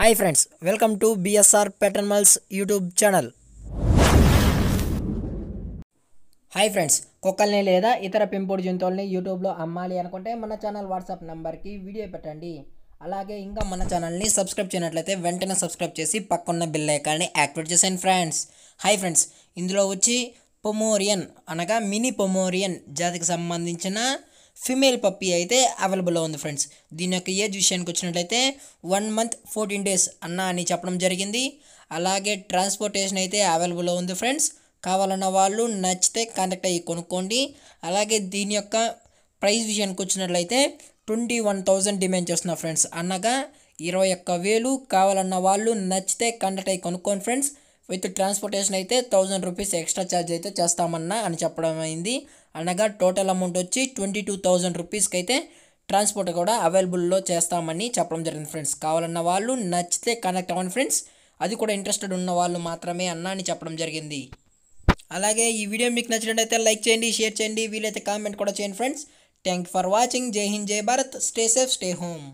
Hi friends, welcome to BSR పెటర్మల్స్ YouTube channel. Hi friends, కుక్కల్ని లేదా ఇతర పెంపుడు జంతువుల్ని యూట్యూబ్లో అమ్మాలి అనుకుంటే మన ఛానల్ వాట్సాప్ నెంబర్కి వీడియో పెట్టండి. అలాగే ఇంకా మన ఛానల్ని సబ్స్క్రైబ్ చేయనట్లయితే వెంటనే సబ్స్క్రైబ్ చేసి పక్కన్న బెల్ ఐకాన్ని యాక్టివేట్ చేసేయండి ఫ్రెండ్స్. హాయ్ ఫ్రెండ్స్, ఇందులో వచ్చి పొమోరియన్ అనగా మినీ పొమోరియన్ జాతికి సంబంధించిన ఫిమేల్ పప్పీ అయితే అవైలబుల్లో ఉంది ఫ్రెండ్స్. దీని యొక్క ఏజ్ విషయానికి వచ్చినట్లయితే 1 month 14 days అని చెప్పడం జరిగింది. అలాగే ట్రాన్స్పోర్టేషన్ అయితే అవైలబుల్లో ఉంది ఫ్రెండ్స్. కావాలన్న వాళ్ళు నచ్చితే కాంటాక్ట్ అయ్యి కొనుక్కోండి. అలాగే దీని యొక్క ప్రైస్ విషయానికి వచ్చినట్లయితే 21,000 డిమాండ్ చేస్తున్నారు ఫ్రెండ్స్. అనగా 21,000. కావాలన్న వాళ్ళు నచ్చితే కాంటాక్ట్ అయ్యి కొనుక్కోండి ఫ్రెండ్స్. విత్ ట్రాన్స్పోర్టేషన్ అయితే 1000 రూపీస్ ఎక్స్ట్రా ఛార్జ్ అయితే చేస్తామన్నా అని చెప్పడం అయింది. అనగా టోటల్ అమౌంట్ వచ్చి 22,000 రూపీస్కి అయితే ట్రాన్స్పోర్ట్ కూడా అవైలబుల్లో చేస్తామని చెప్పడం జరిగింది ఫ్రెండ్స్. కావాలన్న వాళ్ళు నచ్చితే కనెక్ట్ అవ్వండి ఫ్రెండ్స్. అది కూడా ఇంట్రెస్టెడ్ ఉన్న వాళ్ళు మాత్రమే అని చెప్పడం జరిగింది. అలాగే ఈ వీడియో మీకు నచ్చినట్లయితే లైక్ చేయండి, షేర్ చేయండి, వీలైతే కామెంట్ కూడా చేయండి friends. Thank you for watching. జై హింద్, జై Bharat. Stay safe, stay home.